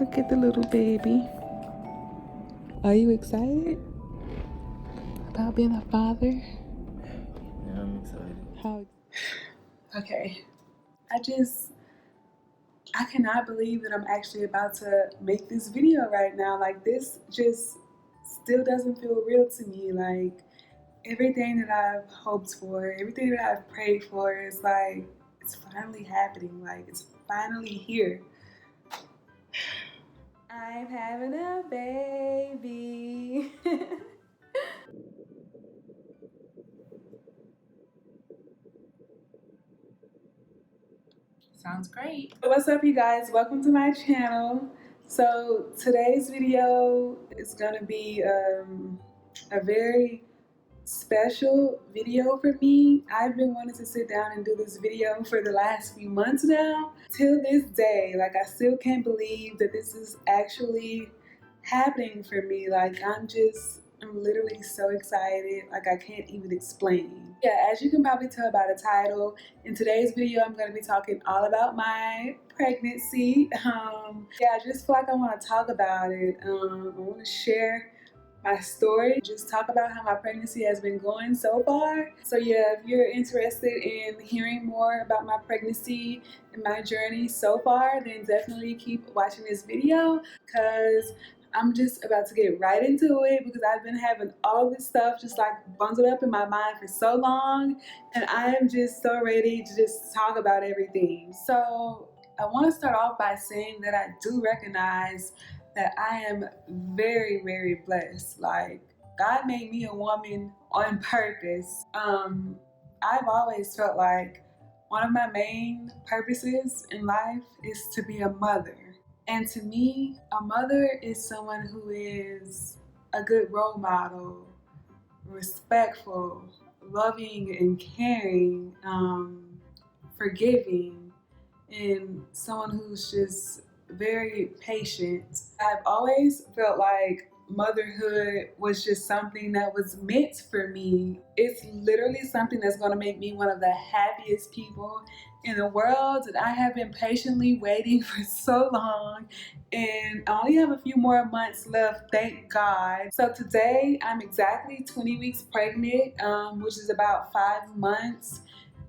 Look at the little baby. Are you excited about being a father? Yeah, I'm excited. How? Okay. I cannot believe that I'm actually about to make this video right now. Like, this just still doesn't feel real to me. Like, everything that I've hoped for, everything that I've prayed for is like, it's finally happening. Like, it's finally here. I'm having a baby. Sounds great. What's up, you guys? Welcome to my channel. So today's video is gonna be a very special video for me. I've been wanting to sit down and do this video for the last few months now. Till this day, like, I still can't believe that this is actually happening for me. Like, I'm literally so excited. Like, I can't even explain. Yeah, as you can probably tell by the title, in today's video, I'm going to be talking all about my pregnancy. Yeah, I just feel like I want to talk about it. I want to share my story, just talk about how my pregnancy has been going so far. So yeah, if you're interested in hearing more about my pregnancy and my journey so far, then definitely keep watching this video, because I'm just about to get right into it, because I've been having all this stuff just like bundled up in my mind for so long, and I am just so ready to just talk about everything. So I want to start off by saying that I do recognize that I am very, very blessed. Like, God made me a woman on purpose. I've always felt like one of my main purposes in life is to be a mother. And to me, a mother is someone who is a good role model, respectful, loving and caring, forgiving, and someone who's just very patient. I've always felt like motherhood was just something that was meant for me. It's literally something that's going to make me one of the happiest people in the world, and I have been patiently waiting for so long, and I only have a few more months left, thank God. So today I'm exactly 20 weeks pregnant, which is about 5 months.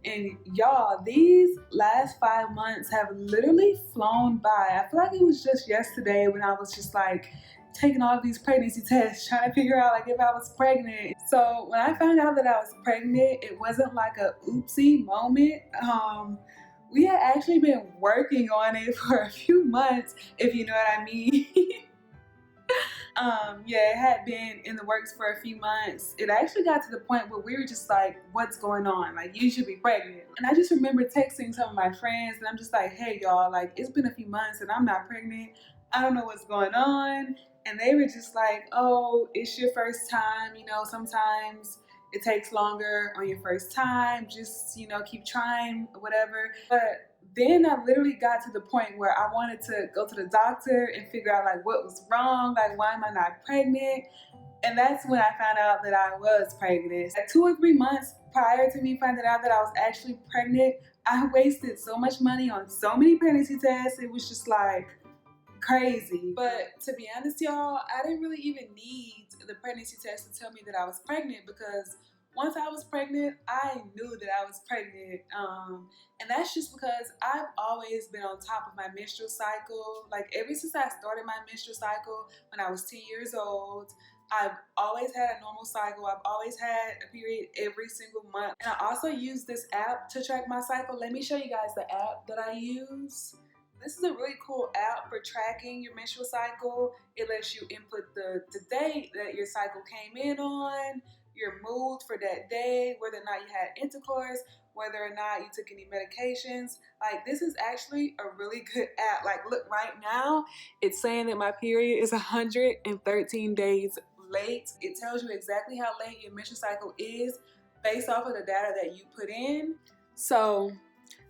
And y'all, these last 5 months have literally flown by. I feel like it was just yesterday when I was just like taking all of these pregnancy tests, trying to figure out like if I was pregnant. So when I found out that I was pregnant, it wasn't like a oopsie moment. We had actually been working on it for a few months, if you know what I mean. Yeah, it had been in the works for a few months. It actually got to the point where we were just like, what's going on? Like, you should be pregnant. And I just remember texting some of my friends, and I'm just like, hey y'all, like, it's been a few months and I'm not pregnant. I don't know what's going on. And they were just like, oh, it's your first time. You know, sometimes it takes longer on your first time. Just, you know, keep trying, whatever. But then I literally got to the point where I wanted to go to the doctor and figure out like what was wrong, like why am I not pregnant? And that's when I found out that I was pregnant. Like 2 or 3 months prior to me finding out that I was actually pregnant, I wasted so much money on so many pregnancy tests. It was just like crazy. But to be honest, y'all, I didn't really even need the pregnancy test to tell me that I was pregnant, because once I was pregnant, I knew that I was pregnant. And that's just because I've always been on top of my menstrual cycle. Like, ever since I started my menstrual cycle when I was 10 years old, I've always had a normal cycle. I've always had a period every single month. And I also use this app to track my cycle. Let me show you guys the app that I use. This is a really cool app for tracking your menstrual cycle. It lets you input the date that your cycle came in on, your mood for that day, whether or not you had intercourse, whether or not you took any medications. Like, this is actually a really good app. Like, look, right now, it's saying that my period is 113 days late. It tells you exactly how late your menstrual cycle is based off of the data that you put in. So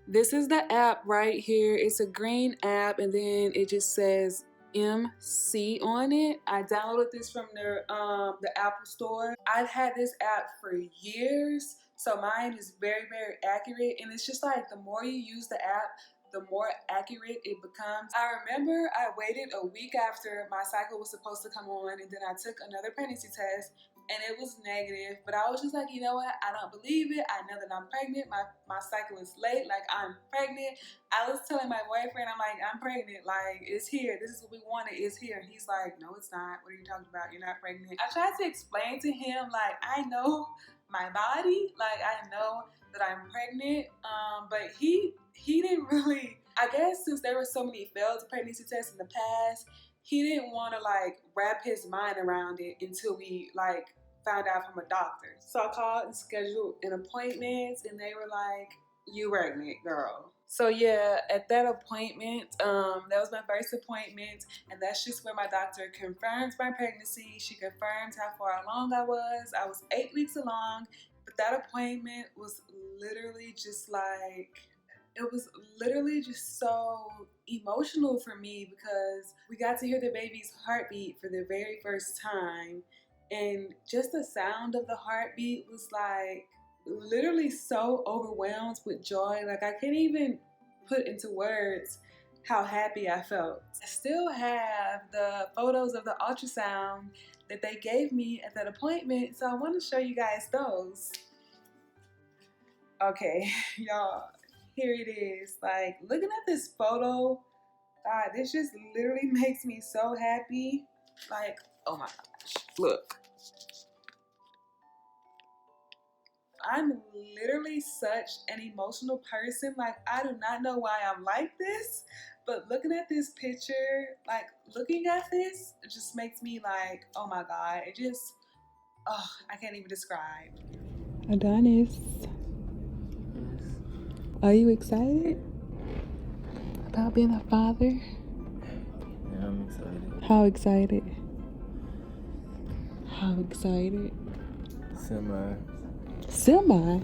this is the app right here. It's a green app, and then it just says MC on it. I downloaded this from the Apple Store. I've had this app for years, so mine is very, very accurate. And it's just like the more you use the app, the more accurate it becomes. I remember I waited a week after my cycle was supposed to come on, and then I took another pregnancy test and it was negative. But I was just like, you know what? I don't believe it. I know that I'm pregnant. My cycle is late. Like, I'm pregnant. I was telling my boyfriend, I'm like, I'm pregnant. Like, it's here. This is what we wanted. It's here. And he's like, no, it's not. What are you talking about? You're not pregnant. I tried to explain to him, like, I know my body. Like, I know that I'm pregnant. But he didn't really, I guess since there were so many failed pregnancy tests in the past, he didn't want to like wrap his mind around it until we like found out from a doctor. So I called and scheduled an appointment, and they were like, you pregnant, girl. So yeah, at that appointment, that was my first appointment, and that's just where my doctor confirms my pregnancy. She confirms how far along I was. I was 8 weeks along, but that appointment was literally just like, it was literally just so emotional for me because we got to hear the baby's heartbeat for the very first time. And just the sound of the heartbeat was like literally so overwhelmed with joy. Like, I can't even put into words how happy I felt. I still have the photos of the ultrasound that they gave me at that appointment, so I want to show you guys those. Okay, y'all. Here it is. Like, looking at this photo, God, this just literally makes me so happy. Like, oh my gosh, look. I'm literally such an emotional person. Like, I do not know why I'm like this, but looking at this picture, like, looking at this, it just makes me like, oh my God, it just, oh, I can't even describe. Adonis, are you excited about being a father? Yeah, I'm excited. How excited? How excited? Semi. Semi?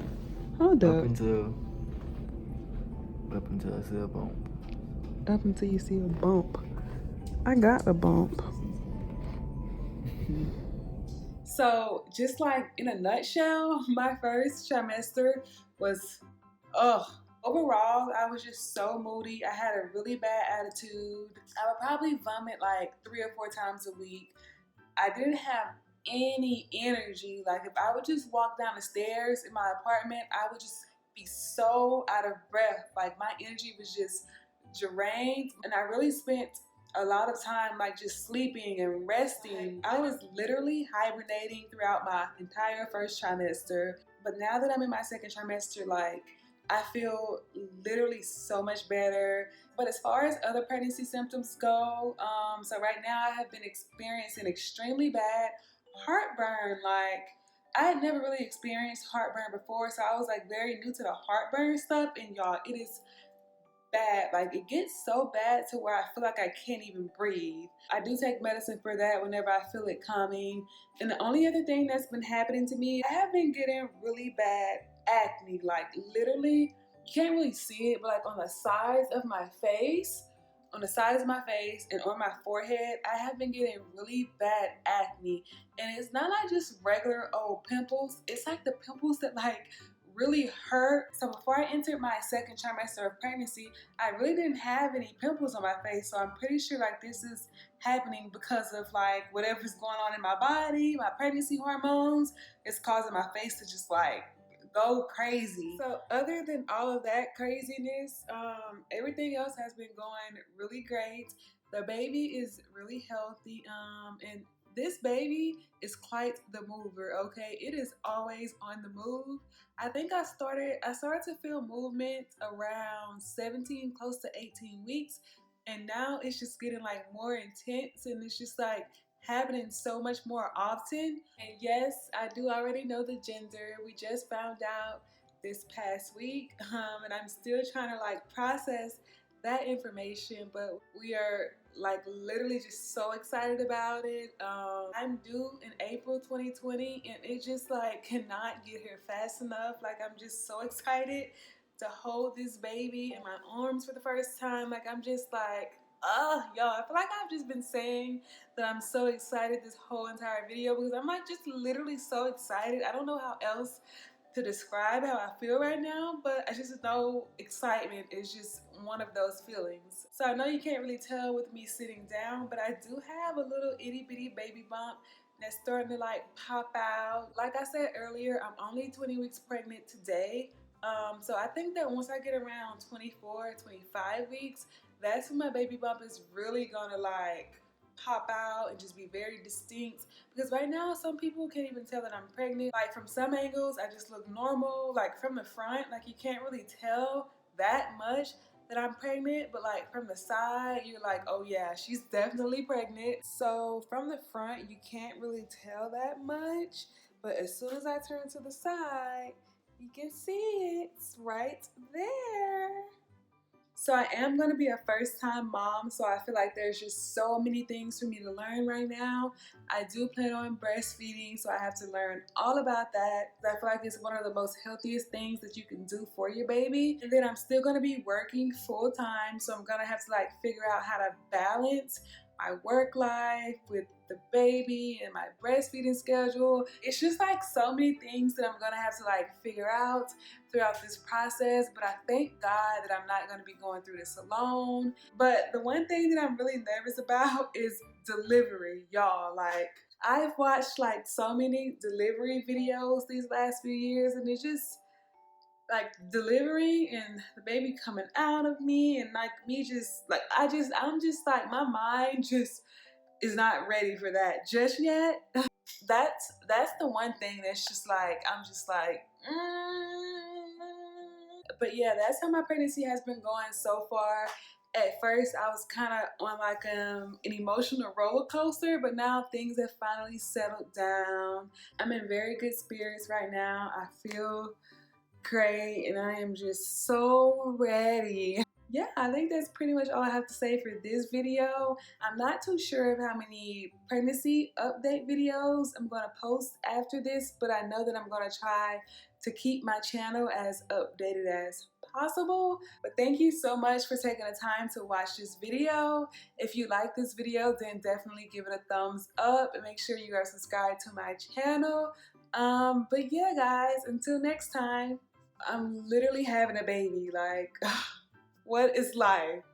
Hold Up up. until I see a bump. Up until you see a bump. I got a bump. So, just like in a nutshell, my first trimester was, overall, I was just so moody. I had a really bad attitude. I would probably vomit like 3 or 4 times a week. I didn't have any energy. Like, if I would just walk down the stairs in my apartment, I would just be so out of breath. Like, my energy was just drained, and I really spent a lot of time like just sleeping and resting. I was literally hibernating throughout my entire first trimester. But now that I'm in my second trimester, like, I feel literally so much better. But as far as other pregnancy symptoms go, so right now I have been experiencing extremely bad heartburn. Like, I had never really experienced heartburn before, so I was like very new to the heartburn stuff. And y'all, it is bad. Like, it gets so bad to where I feel like I can't even breathe. I do take medicine for that whenever I feel it coming. And the only other thing that's been happening to me, I have been getting really bad acne. Like, literally, you can't really see it, but like on the sides of my face, and on my forehead, I have been getting really bad acne. And it's not like just regular old pimples. It's like the pimples that like really hurt. So before I entered my second trimester of pregnancy, I really didn't have any pimples on my face. So I'm pretty sure like this is happening because of like whatever's going on in my body, my pregnancy hormones. It's causing my face to just like go crazy. So other than all of that craziness, everything else has been going really great. The baby is really healthy, and this baby is quite the mover. Okay, it is always on the move. I think I started to feel movement around 17, close to 18 weeks, and now it's just getting like more intense, and it's just like happening so much more often. And yes, I do already know the gender. We just found out this past week, and I'm still trying to like process that information, but we are like literally just so excited about it. I'm due in April 2020, and it just like cannot get here fast enough. Like, I'm just so excited to hold this baby in my arms for the first time. Like, I'm just like, y'all, I feel like I've just been saying that I'm so excited this whole entire video because I'm like just literally so excited. I don't know how else to describe how I feel right now, but I just know excitement is just one of those feelings. So I know you can't really tell with me sitting down, but I do have a little itty bitty baby bump that's starting to like pop out. Like I said earlier, I'm only 20 weeks pregnant today. So I think that once I get around 24, 25 weeks, that's when my baby bump is really gonna like pop out and just be very distinct. Because right now some people can't even tell that I'm pregnant. Like from some angles I just look normal, like from the front like you can't really tell that much that I'm pregnant, but like from the side you're like, oh yeah, she's definitely pregnant. So from the front you can't really tell that much, but as soon as I turn to the side you can see it's right there. So I am going to be a first time mom, so I feel like there's just so many things for me to learn right now. I do plan on breastfeeding, so I have to learn all about that. I feel like it's one of the most healthiest things that you can do for your baby. And then I'm still going to be working full time, so I'm going to have to like figure out how to balance my work life with the baby and my breastfeeding schedule. It's just like so many things that I'm gonna have to like figure out throughout this process, but I thank God that I'm not gonna be going through this alone. But the one thing that I'm really nervous about is delivery, y'all. Like I've watched like so many delivery videos these last few years, and it's just like delivery and the baby coming out of me, and like me just like I'm just like my mind just is not ready for that just yet. That's the one thing that's just like I'm just like But yeah, that's how my pregnancy has been going so far. At first I was kind of on like an emotional roller coaster, but now things have finally settled down. I'm in very good spirits right now. I feel great and I am just so ready. Yeah, I think that's pretty much all I have to say for this video. I'm not too sure of how many pregnancy update videos I'm going to post after this, but I know that I'm going to try to keep my channel as updated as possible. But thank you so much for taking the time to watch this video. If you like this video, then definitely give it a thumbs up and make sure you are subscribed to my channel. But yeah, guys, until next time. I'm literally having a baby. Like, what is life?